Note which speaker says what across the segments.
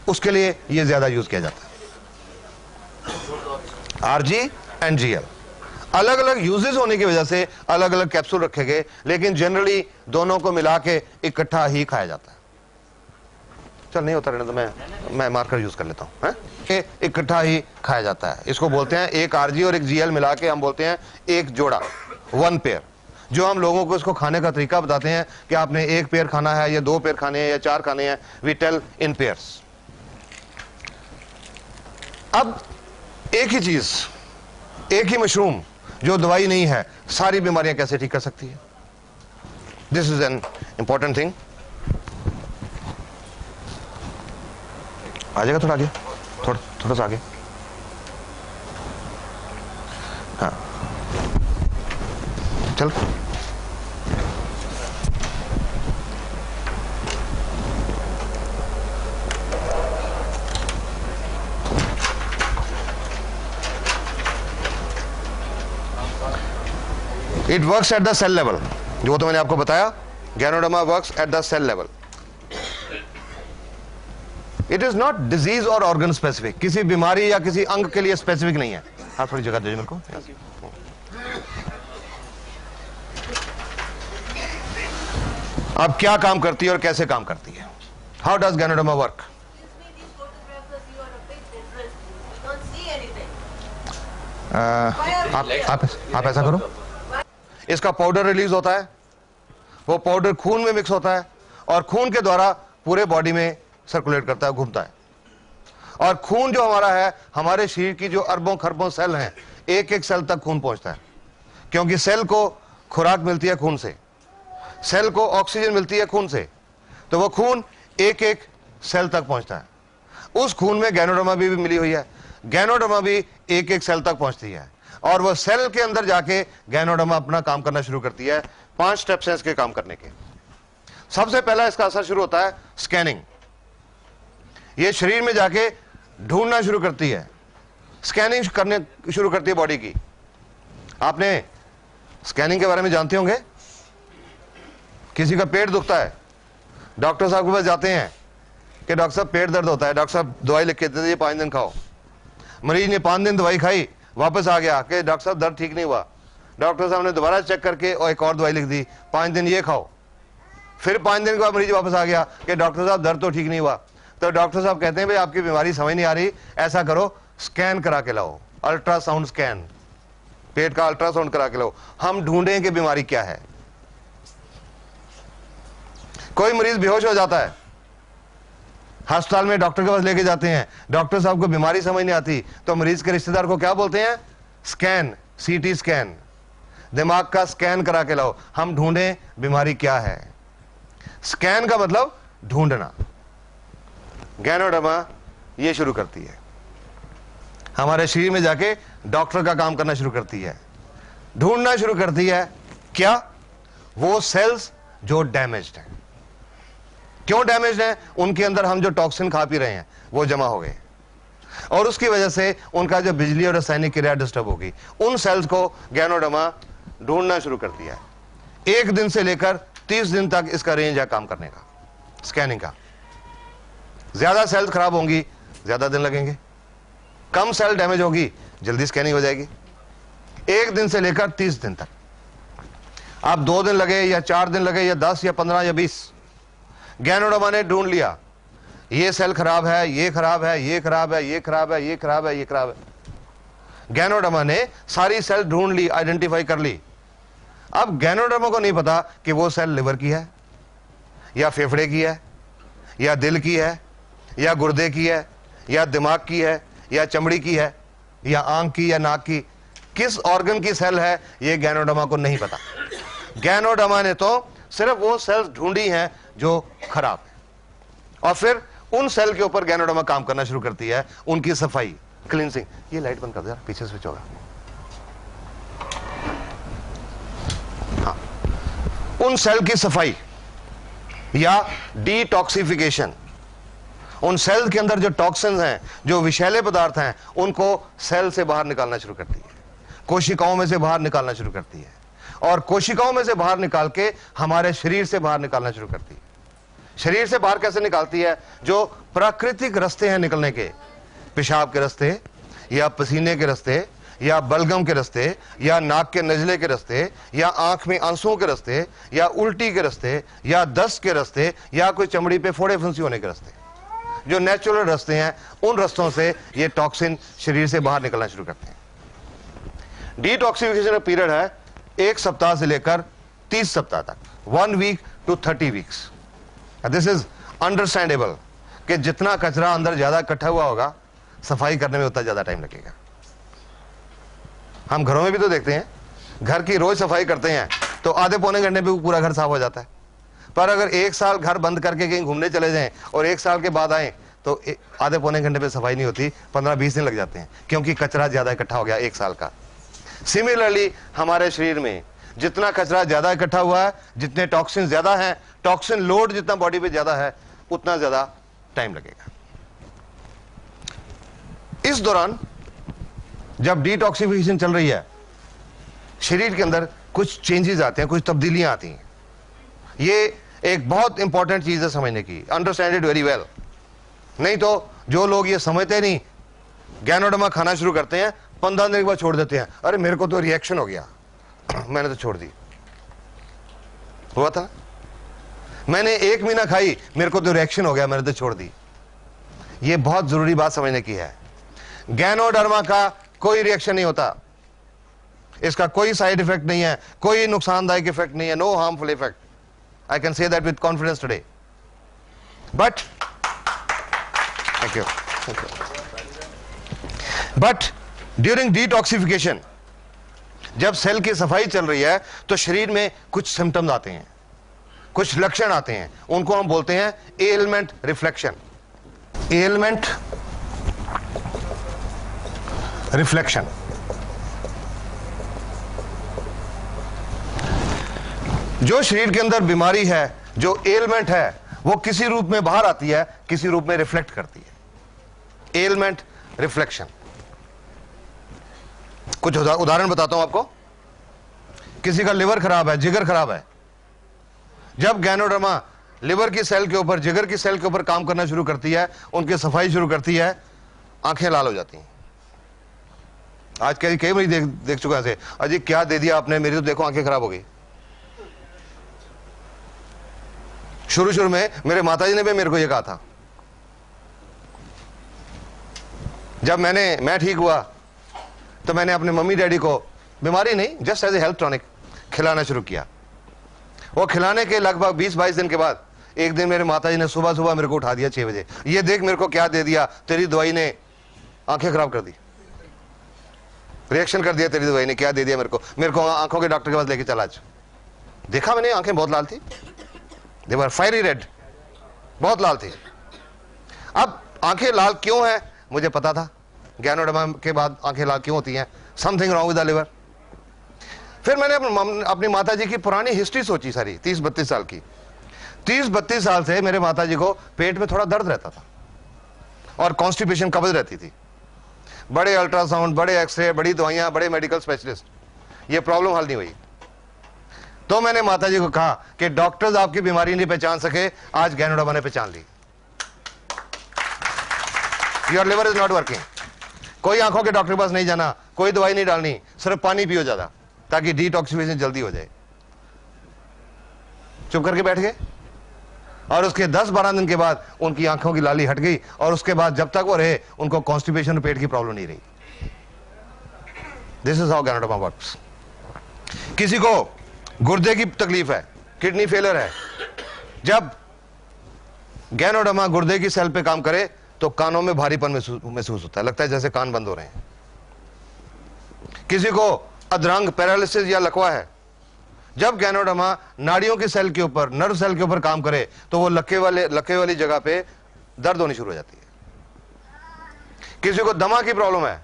Speaker 1: उसके लिए ये ज्यादा यूज किया जाता है। RG एंड GL अलग अलग यूजेस होने की वजह से अलग अलग कैप्सूल रखे गए, लेकिन जनरली दोनों को मिला के इकट्ठा ही खाया जाता है। चल नहीं होता रहने तो मैं मार्कर यूज कर लेता हूं। इकट्ठा ही खाया जाता है। इसको बोलते हैं, एक RG और एक GL मिला के हम बोलते हैं एक जोड़ा, 1 पेयर। जो हम लोगों को इसको खाने का तरीका बताते हैं कि आपने 1 पेयर खाना है या 2 पेयर खाने हैं या 4 खाने हैं, वी टेल इन पेयर्स। अब एक ही चीज, एक ही मशरूम जो दवाई नहीं है, सारी बीमारियां कैसे ठीक कर सकती है? This is an important thing. आ जाएगा थोड़ा आगे, थोड़ा सा आगे। हाँ चल। It works at the cell level, जो तो मैंने आपको बताया, ganoderma works at the cell level. It is not disease और ऑर्गन स्पेसिफिक, किसी बीमारी या किसी अंग के लिए स्पेसिफिक नहीं है। हाँ थोड़ी जगह दीजिए मेरे को। अब क्या काम करती है और कैसे काम करती है? How does ganoderma work? आप ऐसा करो, इसका पाउडर रिलीज होता है, वो पाउडर खून में मिक्स होता है और खून के द्वारा पूरे बॉडी में सर्कुलेट करता है, घूमता है। और खून जो हमारा है, हमारे शरीर की जो अरबों खरबों सेल हैं, एक एक सेल तक खून पहुंचता है, क्योंकि सेल को खुराक मिलती है खून से, सेल को ऑक्सीजन मिलती है खून से, तो वो खून एक एक सेल तक पहुंचता है। उस खून में गैनोडर्मा भी मिली हुई है, गैनोडर्मा भी एक एक सेल तक पहुंचती है और वो सेल के अंदर जाके गैनोडर्मा अपना काम करना शुरू करती है। 5 स्टेप्स हैं इसके काम करने के। सबसे पहला इसका असर शुरू होता है स्कैनिंग। ये शरीर में जाके ढूंढना शुरू करती है, स्कैनिंग करने शुरू करती है बॉडी की। आपने स्कैनिंग के बारे में जानते होंगे, किसी का पेट दुखता है, डॉक्टर साहब के पास जाते हैं कि डॉक्टर साहब पेट दर्द होता है, डॉक्टर साहब दवाई लिख के देते हैं, 5 दिन खाओ। मरीज ने 5 दिन दवाई खाई, वापस आ गया कि डॉक्टर साहब दर्द ठीक नहीं हुआ। डॉक्टर साहब ने दोबारा चेक करके और एक और दवाई लिख दी, 5 दिन ये खाओ। फिर 5 दिन के बाद मरीज वापस आ गया कि डॉक्टर साहब दर्द तो ठीक नहीं हुआ। तो डॉक्टर साहब कहते हैं भाई आपकी बीमारी समझ नहीं आ रही, ऐसा करो स्कैन करा के लाओ, अल्ट्रासाउंड स्कैन, पेट का अल्ट्रासाउंड करा के लाओ, हम ढूंढें कि बीमारी क्या है। कोई मरीज बेहोश हो जाता है, अस्पताल में डॉक्टर के पास लेके जाते हैं, डॉक्टर साहब को बीमारी समझ नहीं आती, तो मरीज के रिश्तेदार को क्या बोलते हैं? स्कैन, CT स्कैन, दिमाग का स्कैन करा के लाओ, हम ढूंढें बीमारी क्या है। स्कैन का मतलब ढूंढना। गैनोडर्मा ये शुरू करती है, हमारे शरीर में जाके डॉक्टर का काम करना शुरू करती है, ढूंढना शुरू करती है क्या? वो सेल्स जो डैमेज्ड हैं। क्यों डैमेज्ड हैं? उनके अंदर हम जो टॉक्सिन खा पी रहे हैं वो जमा हो गए और उसकी वजह से उनका जो बिजली और रासायनिक क्रिया डिस्टर्ब होगी। उन सेल्स को गैनोडर्मा ढूंढना शुरू करती है। 1 दिन से लेकर 30 दिन तक इसका रेंज है काम करने का, स्कैनिंग का। ज्यादा सेल्स खराब होंगी, ज्यादा दिन लगेंगे, कम सेल डैमेज होगी, जल्दी स्कैनिंग हो जाएगी। 1 दिन से लेकर 30 दिन तक। आप 2 दिन लगे या 4 दिन लगे या 10 या 15 या 20, गैनोडर्मा ने ढूंढ लिया ये सेल खराब है, ये खराब है, ये खराब है, ये खराब है, ये खराब है, ये खराब है। गैनोडर्मा ने सारी सेल ढूंढ ली, आइडेंटिफाई कर ली। अब गैनोडर्मा को नहीं पता कि वो सेल लिवर की है या फेफड़े की है या दिल की है या गुर्दे की है या दिमाग की है या चमड़ी की है या आंख की या नाक की, किस ऑर्गन की सेल है ये गैनोडर्मा को नहीं पता। गैनोडर्मा ने तो सिर्फ वो सेल्स ढूंढी हैं जो खराब है और फिर उन सेल के ऊपर गैनोडर्मा काम करना शुरू करती है, उनकी सफाई, क्लींसिंग। ये लाइट बंद कर दो यार, पीछे स्विच होगा। हाँ, उन सेल की सफाई या डिटॉक्सिफिकेशन, उन सेल के अंदर जो टॉक्सिन्स हैं, जो विषैले पदार्थ हैं, उनको सेल से बाहर निकालना शुरू करती है, कोशिकाओं में से बाहर निकालना शुरू करती है और कोशिकाओं में से बाहर निकाल के हमारे शरीर से बाहर निकालना शुरू करती है। शरीर से बाहर कैसे निकालती है? जो प्राकृतिक रास्ते हैं निकलने के, पेशाब के रास्ते या पसीने के रास्ते या बलगम के रास्ते या नाक के नजले के रास्ते या आंख में आंसुओं के रास्ते या उल्टी के रास्ते या दस्त के रास्ते या कोई चमड़ी पे फोड़े फुंसी होने के रास्ते, जो नेचुरल रास्ते हैं, उन रास्तों से ये टॉक्सिन शरीर से बाहर निकलना शुरू करते हैं। डिटॉक्सिफिकेशन का पीरियड है 1 सप्ताह से लेकर 30 सप्ताह तक, 1 week to 30 weeks. This is understandable कि जितना कचरा अंदर ज्यादा इकट्ठा हुआ होगा, सफाई करने में उतना ज्यादा टाइम लगेगा। हम घरों में भी तो देखते हैं, घर की रोज सफाई करते हैं तो आधे पौने घंटे में पूरा घर साफ हो जाता है। पर अगर 1 साल घर बंद करके कहीं घूमने चले जाएं और 1 साल के बाद आए तो आधे पौने घंटे में सफाई नहीं होती, 15-20 दिन लग जाते हैं, क्योंकि कचरा ज्यादा इकट्ठा हो गया 1 साल का। सिमिलरली हमारे शरीर में जितना कचरा ज्यादा इकट्ठा हुआ है, जितने टॉक्सिन ज्यादा हैं, टॉक्सिन लोड जितना बॉडी पे ज्यादा है, उतना ज्यादा टाइम लगेगा। इस दौरान जब डिटॉक्सिफिकेशन चल रही है, शरीर के अंदर कुछ चेंजेस आते हैं, कुछ तब्दीलियां आती हैं। ये एक बहुत इंपॉर्टेंट चीज है समझने की, अंडरस्टैंड इट वेरी वेल। नहीं तो जो लोग ये समझते नहीं, गैनोडर्मा खाना शुरू करते हैं, 15 दिन के बाद छोड़ देते हैं। अरे मेरे को तो रिएक्शन हो गया, मैंने तो छोड़ दी। हुआ था, मैंने 1 महीना खाई, मेरे को तो रिएक्शन हो गया, मैंने तो छोड़ दी। ये बहुत जरूरी बात समझने की है। गैनोडर्मा का कोई रिएक्शन नहीं होता, इसका कोई साइड इफेक्ट नहीं है, कोई नुकसानदायक इफेक्ट नहीं है, no harmful effect. I can say that with confidence today. But thank you. But during detoxification, जब सेल की सफाई चल रही है, तो शरीर में कुछ सिम्टम्स आते हैं, कुछ लक्षण आते हैं, उनको हम बोलते हैं एलिमेंट रिफ्लेक्शन। Element reflection. जो शरीर के अंदर बीमारी है, जो एलिमेंट है, वो किसी रूप में बाहर आती है, किसी रूप में रिफ्लेक्ट करती है। Element reflection. कुछ उदाहरण बताता हूं आपको। किसी का लिवर खराब है, जिगर खराब है, जब गैनोडर्मा लिवर की सेल के ऊपर, जिगर की सेल के ऊपर काम करना शुरू करती है, उनकी सफाई शुरू करती है, आंखें लाल हो जाती हैं। आज कई बार देख चुका है, अजी क्या दे दिया आपने, मेरी तो देखो आंखें खराब हो गई। शुरू में मेरे माताजी ने भी मेरे को ये कहा था। जब मैं ठीक हुआ तो मैंने अपने मम्मी डैडी को, बीमारी नहीं, just as a health tonic खिलाना शुरू किया। वो खिलाने के लगभग 20-22 दिन के बाद एक दिन मेरे माताजी ने सुबह मेरे को उठा दिया 6 बजे, ये देख मेरे को क्या दे दिया, तेरी दवाई ने आंखें खराब कर दी, रिएक्शन कर दिया, तेरी दवाई ने क्या दे दिया मेरे को आंखों के डॉक्टर के पास लेके चला। आज देखा मैंने, आंखें बहुत लाल थी, दे वर फायरी रेड, बहुत लाल थी। अब आंखें लाल क्यों है मुझे पता था, गैनोडर्मा के बाद आंखें लाल क्यों होती हैं, something wrong with the liver. फिर मैंने अपनी माताजी की पुरानी हिस्ट्री सोची सारी, 30-32 साल की। 30-32 साल से मेरे माताजी को पेट में थोड़ा दर्द रहता था और कॉन्स्टिपेशन, कब्ज रहती थी। बड़े अल्ट्रासाउंड, बड़े एक्सरे, बड़ी दवाइयां, बड़े मेडिकल स्पेशलिस्ट, ये प्रॉब्लम हल नहीं हुई। तो मैंने माताजी को कहा कि डॉक्टर्स आपकी बीमारी नहीं पहचान सके, आज गैनोडर्मा ने पहचान ली। Your liver is not working. कोई आंखों के डॉक्टर के पास नहीं जाना, कोई दवाई नहीं डालनी, सिर्फ पानी पियो ज्यादा, ताकि डिटॉक्सिफिकेशन जल्दी हो जाए। चुप करके बैठ गए और उसके 10-12 दिन के बाद उनकी आंखों की लाली हट गई और उसके बाद जब तक वो रहे, उनको कॉन्स्टिपेशन और पेट की प्रॉब्लम नहीं रही। This is how ganoderma works. किसी को गुर्दे की तकलीफ है, किडनी फेलियर है, जब गैनोडर्मा गुर्दे की सेल पे काम करे तो कानों में भारीपन महसूस होता है, लगता है जैसे कान बंद हो रहे हैं। किसी को अधरंग, पैरालिसिस या लकवा है, जब गैनोडर्मा नाड़ियों की सेल के ऊपर, नर्व सेल के ऊपर काम करे तो वो लक्के वाली जगह पे दर्द होनी शुरू हो जाती है। किसी को दमा की प्रॉब्लम है,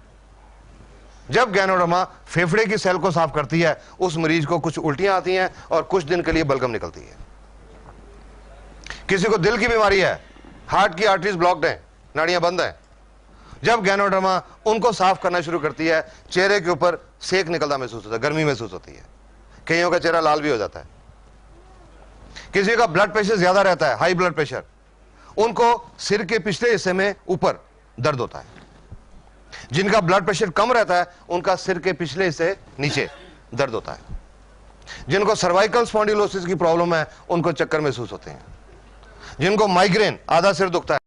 Speaker 1: जब गैनोडर्मा फेफड़े की सेल को साफ करती है, उस मरीज को कुछ उल्टियां आती हैं और कुछ दिन के लिए बलगम निकलती है। किसी को दिल की बीमारी है, हार्ट की आर्टरीज ब्लॉक्ड हैं, नाड़ियां बंद हैं, जब गैनोडर्मा उनको साफ करना शुरू करती है, चेहरे के ऊपर सेक निकलता महसूस होता है, गर्मी महसूस होती है, कईयों का चेहरा लाल भी हो जाता है। किसी का ब्लड प्रेशर ज्यादा रहता है, हाई ब्लड प्रेशर, उनको सिर के पिछले हिस्से में ऊपर दर्द होता है। जिनका ब्लड प्रेशर कम रहता है उनका सिर के पिछले हिस्से नीचे दर्द होता है। जिनको सर्वाइकल स्पॉन्डिलोसिस की प्रॉब्लम है उनको चक्कर महसूस होते हैं। जिनको माइग्रेन, आधा सिर दुखता है,